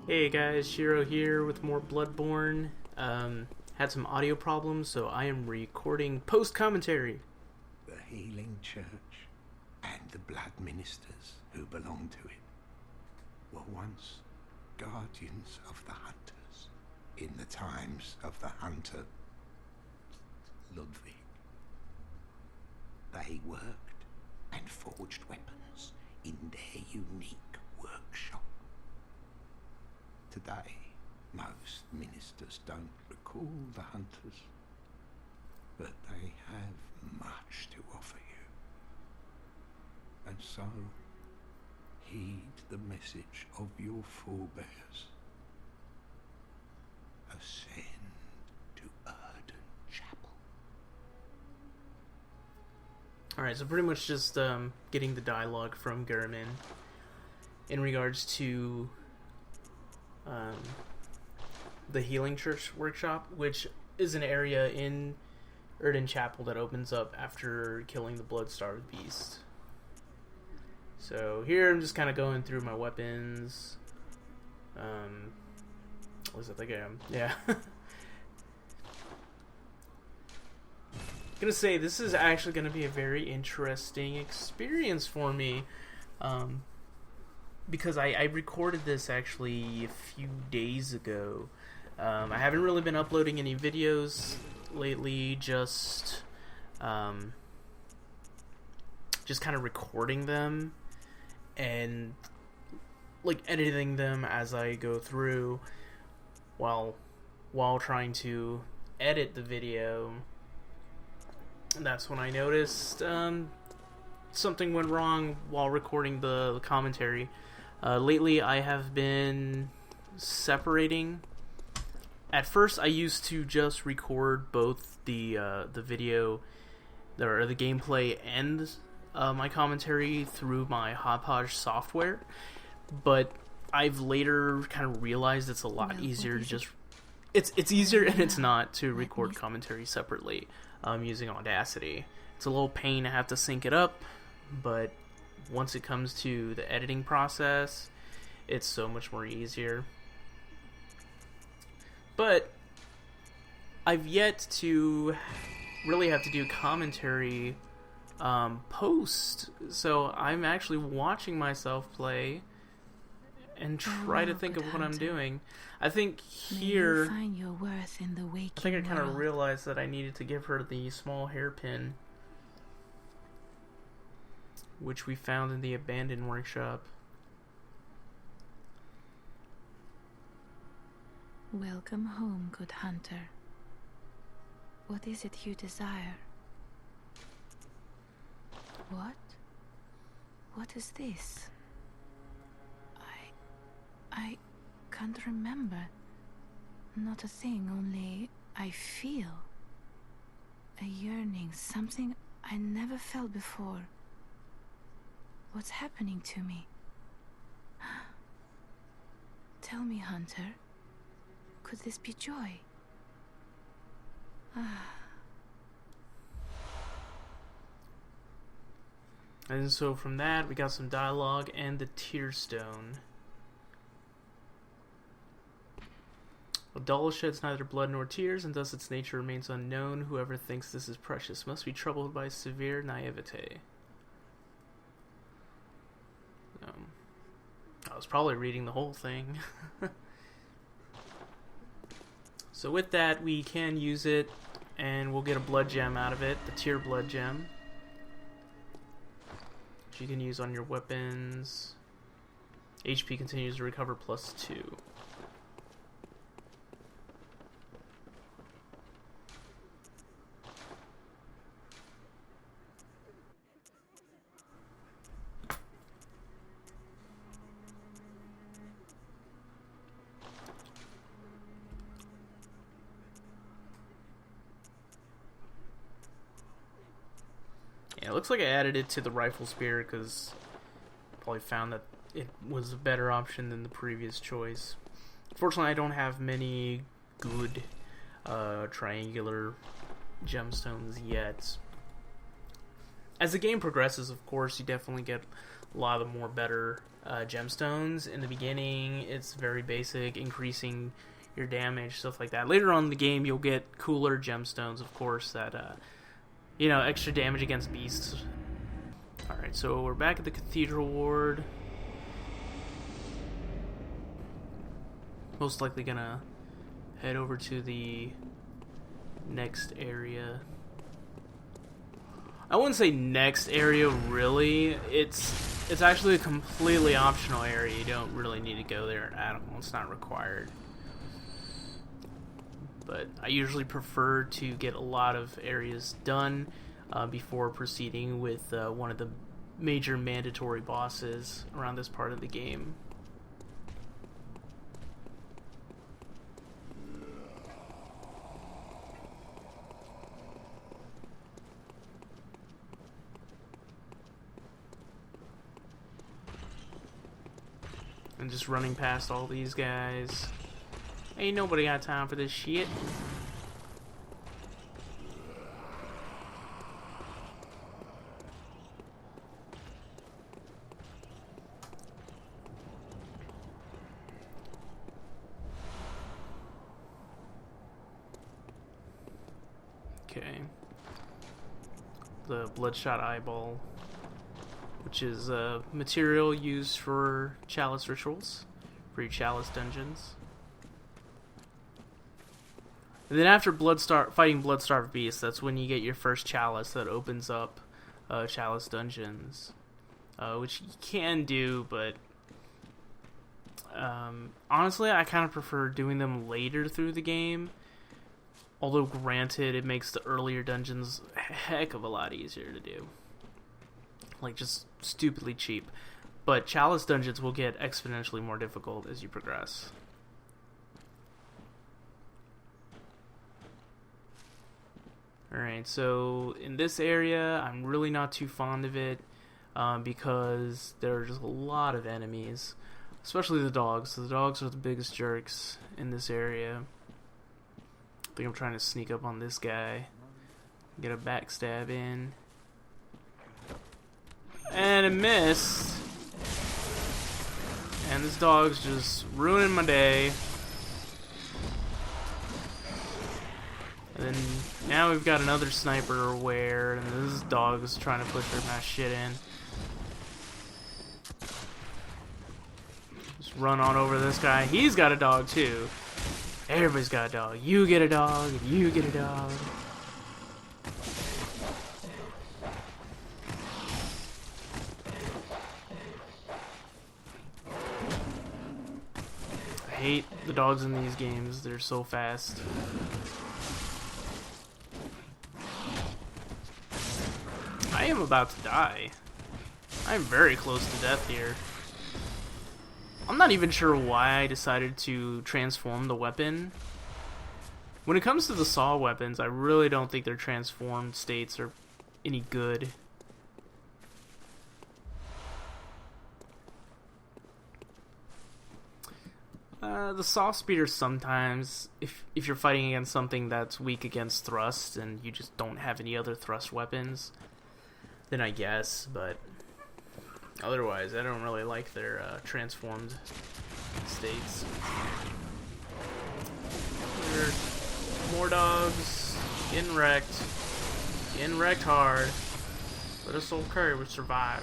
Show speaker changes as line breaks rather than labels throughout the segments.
Hey guys, Shiro here with more Bloodborne. Had some audio problems, so I am recording post-commentary.
The healing church and the blood ministers who belong to it were once guardians of the hunters in the times of the hunter Ludwig. They worked and forged weapons in their unique workshop. Today, most ministers don't recall the hunters, but they have much to offer you. And so, heed the message of your forebears. Ascend to Erden Chapel.
Alright, so pretty much just getting the dialogue from Gurman in regards to the Healing Church Workshop, which is an area in Erden Chapel that opens up after killing the blood-starved beast. So here I'm just kind of going through my weapons. What was it? I think I am. Yeah. Gonna say this is actually gonna be a very interesting experience for me. Because I recorded this actually a few days ago. I haven't really been uploading any videos lately, just kind of recording them and like editing them as I go through while trying to edit the video. And that's when I noticed something went wrong while recording the commentary. Lately I have been separating. At first I used to just record both the video or the gameplay and my commentary through my Hodgepodge software, but I've later kind of realized it's a lot easier to just it's easier and it's not to record commentary separately using Audacity. It's a little pain to have to sync it up, but once it comes to the editing process, it's so much more easier. But I've yet to really have to do commentary post, so I'm actually watching myself play and try to think of what I'm doing. I think here,
find your worth in the waking
I think I kind of
world.
realized that I needed to give her the small hairpin, which we found in the abandoned workshop.
Welcome home, good hunter. What is it you desire? What? What is this? I can't remember. Not a thing, only I feel a yearning, something I never felt before. What's happening to me? Tell me, Hunter. Could this be joy?
And so from that, we got some dialogue and the tear stone. A doll sheds neither blood nor tears, and thus its nature remains unknown. Whoever thinks this is precious must be troubled by severe naivete. I was probably reading the whole thing. So with that, we can use it, and we'll get a blood gem out of it, the tear blood gem, which you can use on your weapons. HP continues to recover +2. Yeah, it looks like I added it to the rifle spear because I probably found that it was a better option than the previous choice. Fortunately, I don't have many good triangular gemstones yet. As the game progresses, of course, you definitely get a lot of the more better gemstones. In the beginning, it's very basic, increasing your damage, stuff like that. Later on in the game, you'll get cooler gemstones, of course, that, you know, extra damage against beasts. Alright, so we're back at the Cathedral Ward. Most likely gonna head over to the next area. I wouldn't say next area, really. It's actually a completely optional area. You don't really need to go there at all. It's not required. But I usually prefer to get a lot of areas done before proceeding with one of the major mandatory bosses around this part of the game. And just running past all these guys. Ain't nobody got time for this shit. Okay. The bloodshot eyeball, which is material used for chalice rituals, for your chalice dungeons. And then after fighting blood-starved beasts, that's when you get your first chalice that opens up chalice dungeons, which you can do, but honestly, I kind of prefer doing them later through the game. Although, granted, it makes the earlier dungeons a heck of a lot easier to do. Like, just stupidly cheap. But chalice dungeons will get exponentially more difficult as you progress. Alright, so in this area, I'm really not too fond of it because there are just a lot of enemies, especially the dogs. The dogs are the biggest jerks in this area. I think I'm trying to sneak up on this guy, get a backstab in. And it missed. And this dog's just ruining my day. And then now we've got another sniper aware, and this dog is trying to push my shit in. Just run on over this guy. He's got a dog too. Everybody's got a dog. You get a dog, and you get a dog. I hate the dogs in these games. They're so fast. I am about to die. I'm very close to death here. I'm not even sure why I decided to transform the weapon. When it comes to the saw weapons, I really don't think their transformed states are any good. The saw speeder sometimes, if you're fighting against something that's weak against thrust and you just don't have any other thrust weapons, then I guess, but otherwise I don't really like their transformed states. More dogs, getting wrecked hard, but a soul curry would survive.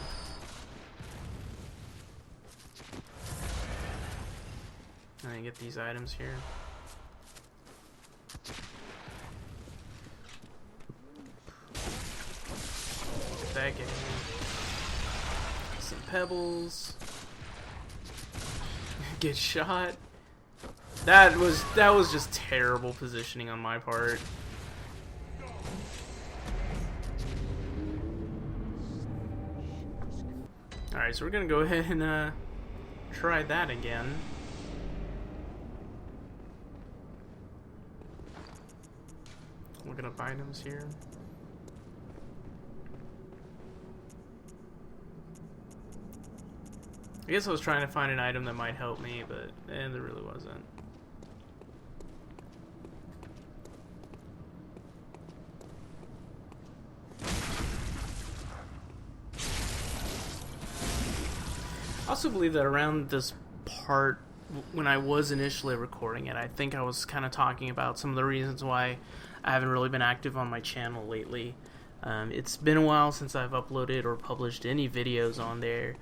And I get these items here. Get that game. Some pebbles. Get shot. That was just terrible positioning on my part. Alright, so we're gonna go ahead and try that again. Looking up items here. I guess I was trying to find an item that might help me, but there really wasn't. also believe that around this part, when I was initially recording it, I think I was kind of talking about some of the reasons why I haven't really been active on my channel lately. It's been a while since I've uploaded or published any videos on there.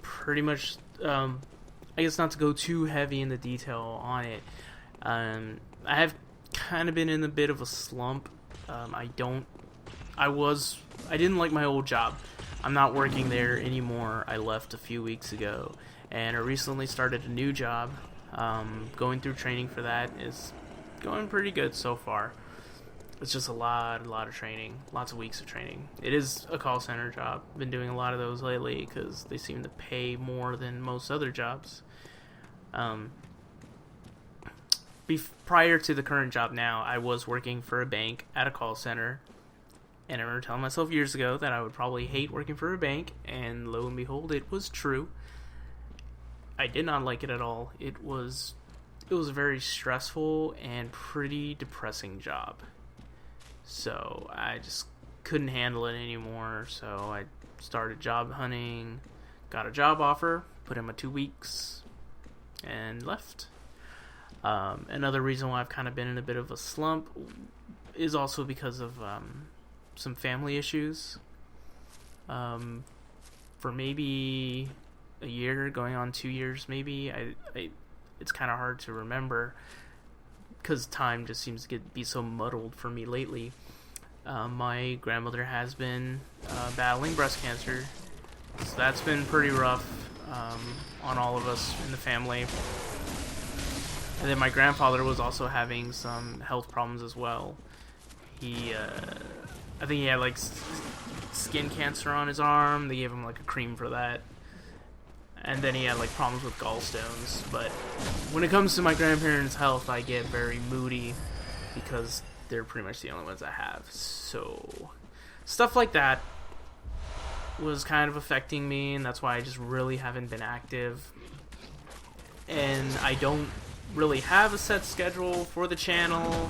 Pretty much, I guess not to go too heavy in the detail on it, I have kind of been in a bit of a slump. I didn't like my old job. I'm not working there anymore. I left a few weeks ago, and I recently started a new job. Going through training for that is going pretty good so far. It's just a lot of training, lots of weeks of training. It is a call center job. Been doing a lot of those lately because they seem to pay more than most other jobs. Prior to the current job now, I was working for a bank at a call center. And I remember telling myself years ago that I would probably hate working for a bank, and lo and behold, it was true. I did not like it at all. It was a very stressful and pretty depressing job. So I just couldn't handle it anymore, so I started job hunting, got a job offer, put in my 2 weeks, and left. Another reason why I've kind of been in a bit of a slump is also because of some family issues. For maybe a year, going on 2 years maybe, it's kind of hard to remember because time just seems to be so muddled for me lately. My grandmother has been battling breast cancer, so that's been pretty rough on all of us in the family. And then my grandfather was also having some health problems as well. I think he had like skin cancer on his arm. They gave him like a cream for that. And then he had like problems with gallstones. But when it comes to my grandparents' health, I get very moody because they're pretty much the only ones I have. So stuff like that was kind of affecting me, and that's why I just really haven't been active. And I don't really have a set schedule for the channel.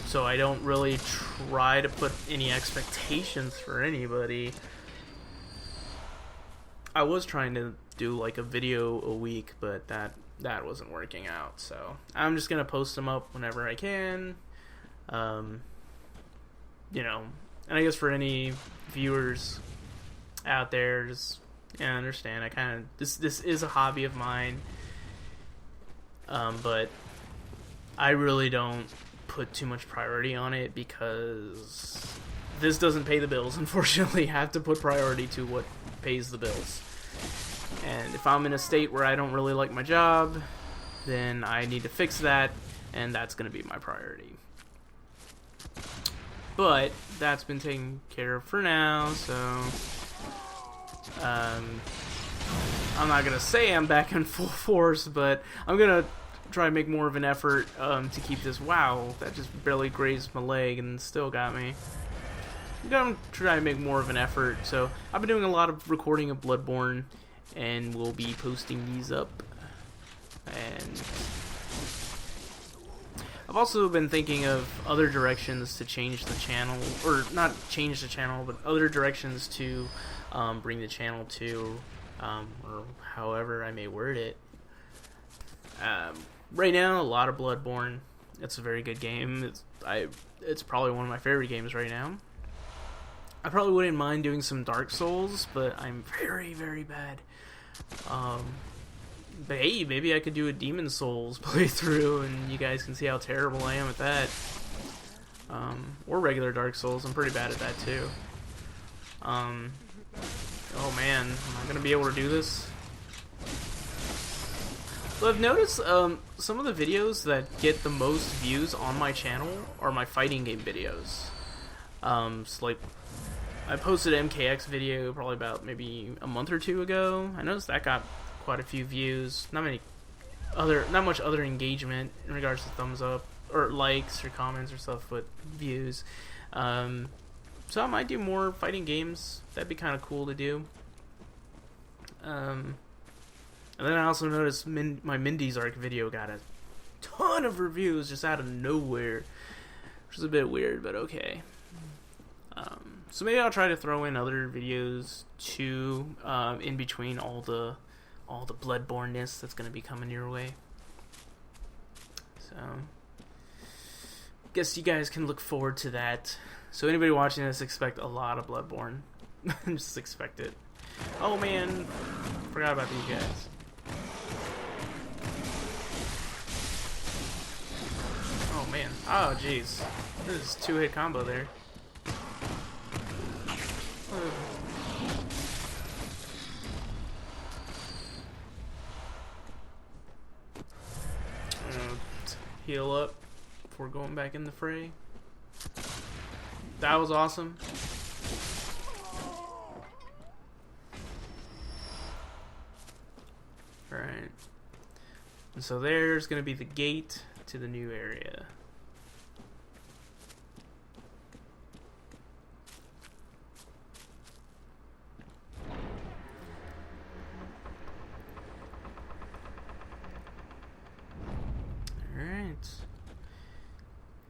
So I don't really try to put any expectations for anybody. I was trying to do like a video a week, but that wasn't working out. So I'm just gonna post them up whenever I can. And I guess for any viewers out there, just understand. This is a hobby of mine, but I really don't put too much priority on it because this doesn't pay the bills. Unfortunately, I have to put priority to what pays the bills. And if I'm in a state where I don't really like my job, then I need to fix that, and that's going to be my priority. But that's been taken care of for now, so I'm not going to say I'm back in full force, but I'm going to try to make more of an effort to keep this. Wow, that just barely grazed my leg and still got me. I'm going to try to make more of an effort. So I've been doing a lot of recording of Bloodborne, and we'll be posting these up. And I've also been thinking of other directions to change the channel, or not change the channel, but other directions to bring the channel to, or however I may word it. Right now, a lot of Bloodborne. It's a very good game. It's probably one of my favorite games right now. I probably wouldn't mind doing some Dark Souls, but I'm very, very bad. But hey, maybe I could do a Demon Souls playthrough, and you guys can see how terrible I am at that. Or regular Dark Souls. I'm pretty bad at that too. Oh man, am I gonna be able to do this? So I've noticed some of the videos that get the most views on my channel are my fighting game videos. So like, I posted an MKX video probably about maybe a month or two ago. I noticed that got quite a few views. Not much other engagement in regards to thumbs up or likes or comments or stuff, but views. So I might do more fighting games. That'd be kind of cool to do. And then I also noticed my Mindy's Arc video got a ton of reviews just out of nowhere, which is a bit weird, but okay. So maybe I'll try to throw in other videos too, in between all the Bloodborne-ness that's gonna be coming your way. So, guess you guys can look forward to that. So anybody watching this, expect a lot of Bloodborne. Just expect it. Oh man, forgot about these guys. Oh man, oh jeez, this is 2-hit combo there. Heal up before going back in the fray. That was awesome. Alright. And so there's going to be the gate to the new area. Alright.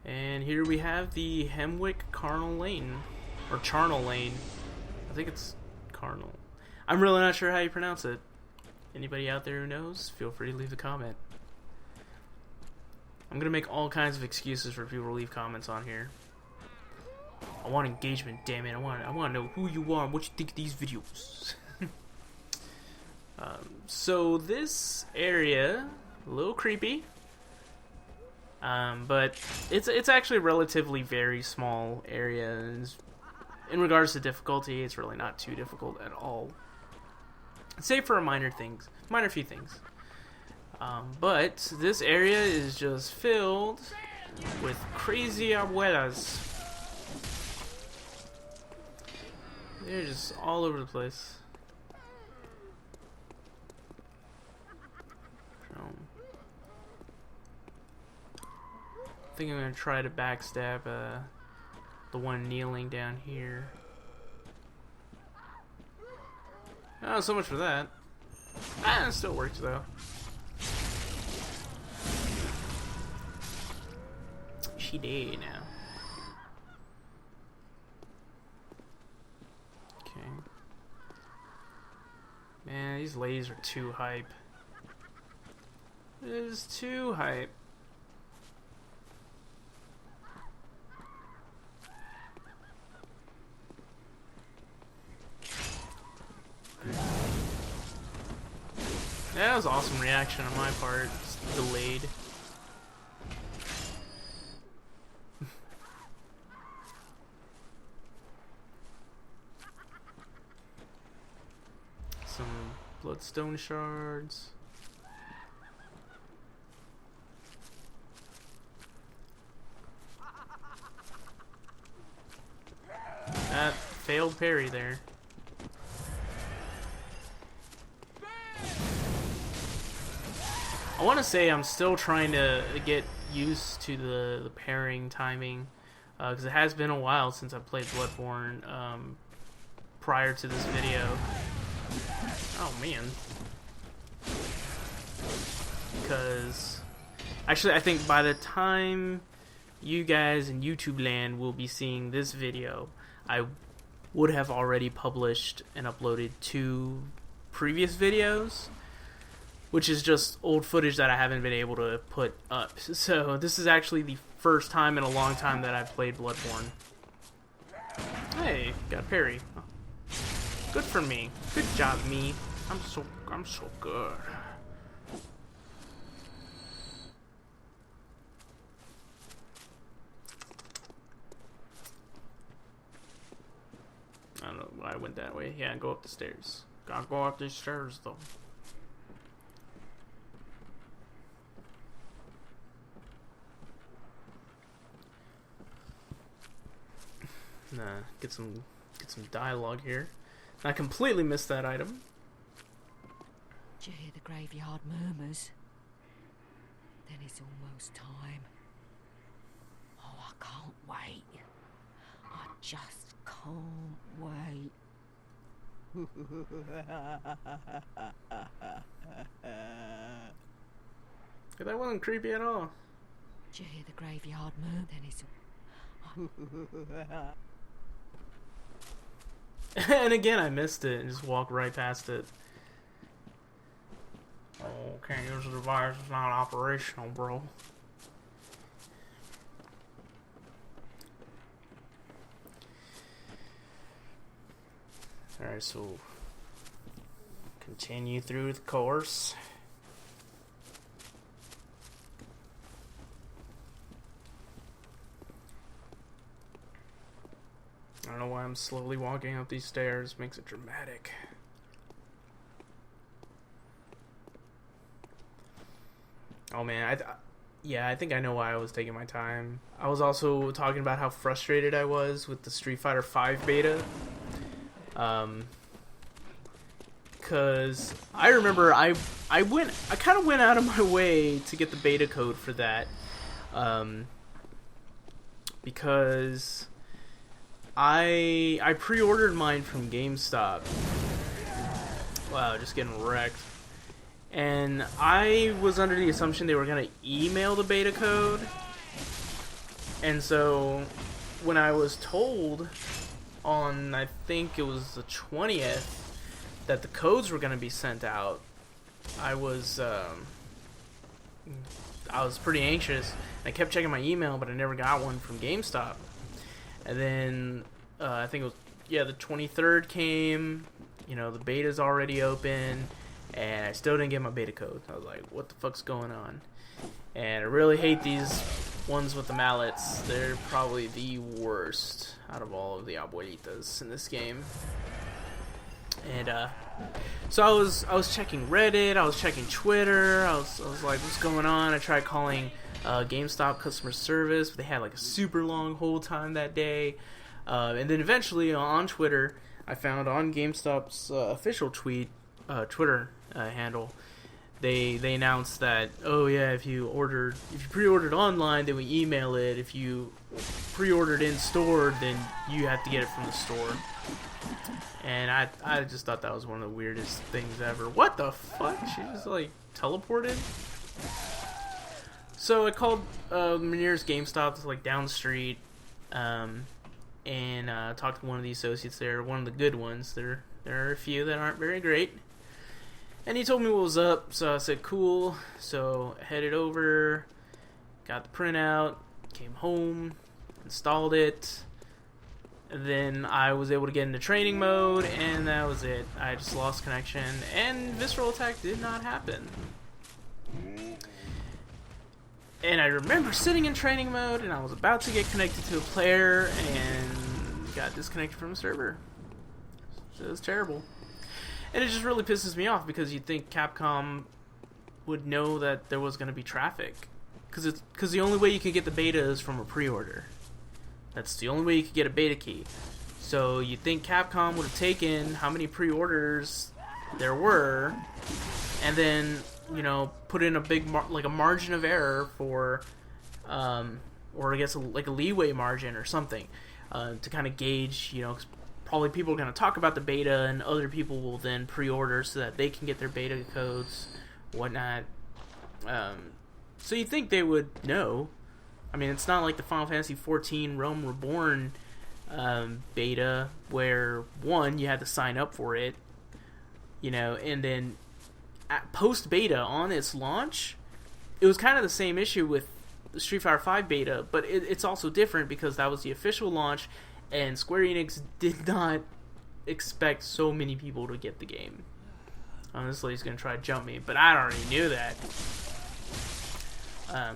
And here we have the Hemwick Charnel Lane. Or Charnel Lane. I think it's Charnel. I'm really not sure how you pronounce it. Anybody out there who knows, feel free to leave a comment. I'm gonna make all kinds of excuses for people to leave comments on here. I want engagement, damn it. I want to know who you are and what you think of these videos. So this area, a little creepy. But it's actually a relatively very small area. And in regards to difficulty, it's really not too difficult at all. Save for minor few things. But this area is just filled with crazy abuelas. They're just all over the place. I think I'm gonna try to backstab the one kneeling down here. Oh, so much for that. Ah, it still works though. She dead now. Okay. Man, these ladies are too hype. It is too hype. That was awesome reaction on my part. It's delayed. Some bloodstone shards. That failed parry there. I want to say I'm still trying to get used to the pairing timing, because it has been a while since I played Bloodborne prior to this video. Oh man. Because actually I think by the time you guys in YouTube land will be seeing this video, I would have already published and uploaded 2 previous videos, which is just old footage that I haven't been able to put up. So this is actually the first time in a long time that I've played Bloodborne. Hey, got a parry. Oh. Good for me. Good job, me. I'm so good. I don't know why I went that way. Yeah, go up the stairs. Gotta go up these stairs though. Get some dialogue here. I completely missed that item.
Do you hear the graveyard murmurs? Then it's almost time. Oh, I can't wait. I just can't wait.
That wasn't creepy at all.
Do you hear the graveyard murmur? Then it's
And again, I missed it and just walked right past it. Oh, can't use the device. It's not operational, bro. Alright, so continue through the course. I don't know why I'm slowly walking up these stairs. Makes it dramatic. Oh man, I think I know why I was taking my time. I was also talking about how frustrated I was with the Street Fighter V beta. Cause I remember I kind of went out of my way to get the beta code for that. Because I pre-ordered mine from GameStop. Wow, just getting wrecked. And I was under the assumption they were gonna email the beta code. And so when I was told on, I think it was the 20th, that the codes were gonna be sent out, I was pretty anxious. I kept checking my email, but I never got one from GameStop. And then I think it was, the 23rd came. You know, the beta's already open, and I still didn't get my beta code. I was like, what the fuck's going on? And I really hate these ones with the mallets. They're probably the worst out of all of the abuelitas in this game. And so I was checking Reddit, I was checking Twitter, I was like, what's going on? I tried calling GameStop customer service, but they had like a super long hold time that day. And then eventually on Twitter, I found on GameStop's official Twitter handle, they announced that, oh yeah, if you pre-ordered online, then we email it. If you pre-ordered in store, then you have to get it from the store. And I just thought that was one of the weirdest things ever. What the fuck? She just like teleported? So I called the nearest GameStop that's like down the street, and talked to one of the associates there, one of the good ones. There are a few that aren't very great. And he told me what was up, so I said cool. So I headed over, got the printout, came home, installed it. And then I was able to get into training mode, and that was it. I just lost connection, and visceral attack did not happen. And I remember sitting in training mode, and I was about to get connected to a player, and got disconnected from the server. So it was terrible. And it just really pisses me off, because you'd think Capcom would know that there was going to be traffic. Because the only way you could get the beta is from a pre-order. That's the only way you could get a beta key. So you'd think Capcom would have taken how many pre-orders there were, and then, you know, put in a big like a margin of error for, or I guess like a leeway margin or something, to kind of gauge, you know, 'cause probably people are going to talk about the beta, and other people will then pre-order so that they can get their beta codes, whatnot. So you'd think they would know. I mean, it's not like the Final Fantasy XIV Realm Reborn beta, where, one, you had to sign up for it, you know, and then post-beta on its launch, it was kind of the same issue with the Street Fighter V beta, but it's also different because that was the official launch, and Square Enix did not expect so many people to get the game. Honestly, he's going to try to jump me, but I already knew that.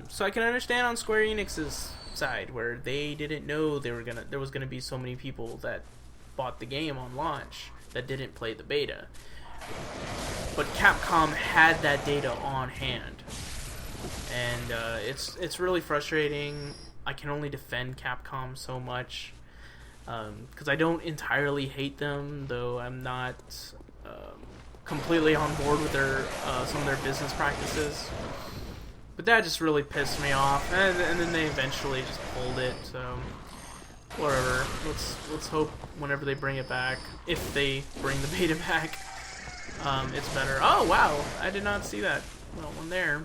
So I can understand on Square Enix's side, where they didn't know there was gonna be so many people that bought the game on launch that didn't play the beta. But Capcom had that data on hand, and it's really frustrating. I can only defend Capcom so much, because I don't entirely hate them, though I'm not completely on board with their some of their business practices. But that just really pissed me off, and then they eventually just pulled it. So whatever. Let's hope whenever they bring it back, if they bring the beta back, it's better. Oh wow, I did not see that one there.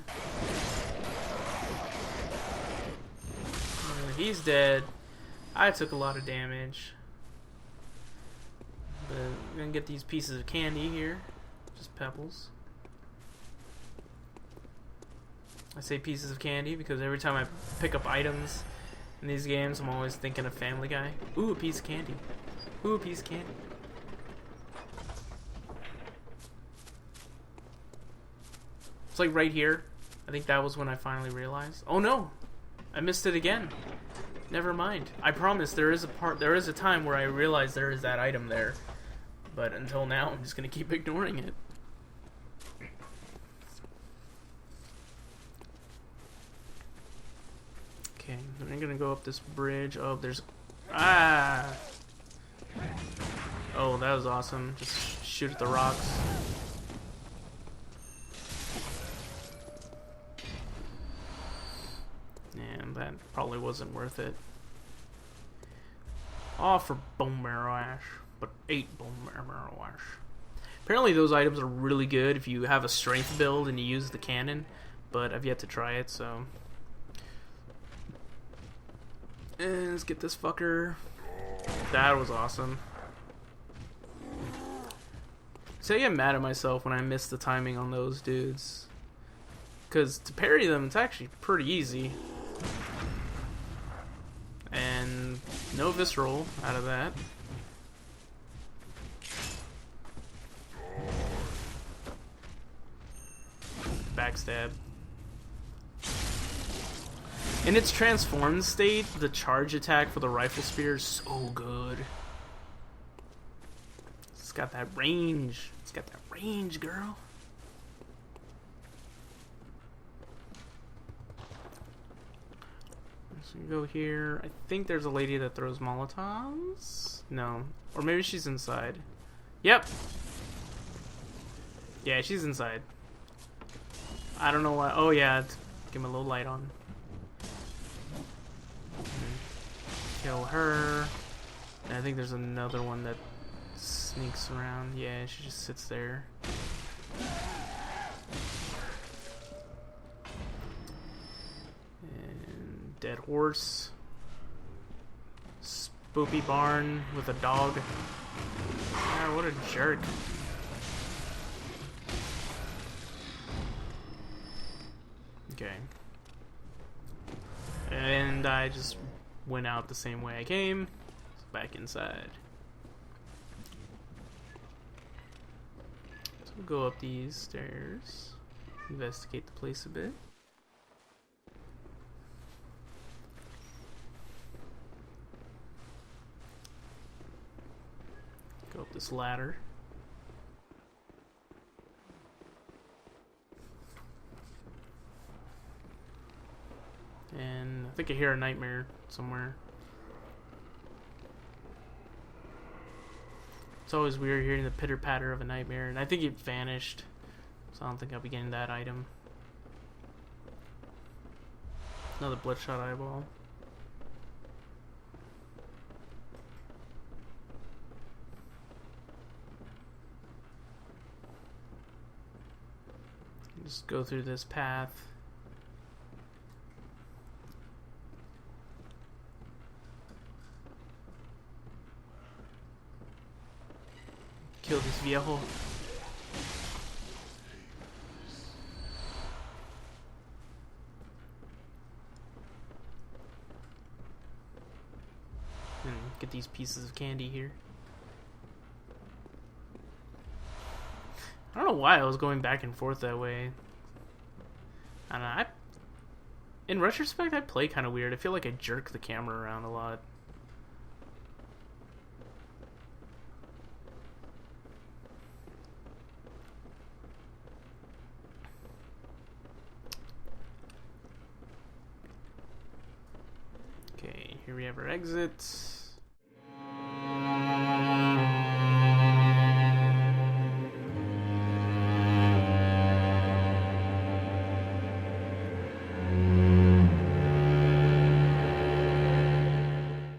He's dead. I took a lot of damage. But I'm gonna get these pieces of candy here. Just pebbles. I say pieces of candy because every time I pick up items in these games, I'm always thinking of Family Guy. Ooh, a piece of candy. Ooh, a piece of candy. It's like right here. I think that was when I finally realized. Oh no! I missed it again. Never mind. I promise there is a time where I realize there is that item there. But until now, I'm just gonna keep ignoring it. Okay, I'm gonna go up this bridge. Oh, there's... Ah! Oh, that was awesome. Just shoot at the rocks. And that probably wasn't worth it. All for bone marrow ash. But 8 bone marrow ash. Apparently those items are really good if you have a strength build and you use the cannon. But I've yet to try it, so... And let's get this fucker. That was awesome. So I get mad at myself when I miss the timing on those dudes. Because to parry them, it's actually pretty easy. And no visceral out of that. Backstab. In its transformed state, the charge attack for the rifle spear is so good. It's got that range. It's got that range, girl. So you go here. I think there's a lady that throws Molotovs. No. Or maybe she's inside. Yep. Yeah, she's inside. I don't know why. Oh, yeah. Give him a little light on. Kill her. And I think there's another one that sneaks around. Yeah, she just sits there. And dead horse. Spoopy barn with a dog. Ah, what a jerk. Okay. And I just went out the same way I came. Back inside. So we'll go up these stairs. Investigate the place a bit. Go up this ladder. And I think I hear a nightmare somewhere. It's always weird hearing the pitter-patter of a nightmare, and I think it vanished. So I don't think I'll be getting that item. Another bloodshot eyeball. Just go through this path. Kill this viejo. And get these pieces of candy here. I don't know why I was going back and forth that way. I don't know. In retrospect, I play kind of weird. I feel like I jerk the camera around a lot. Okay, here we have our exit.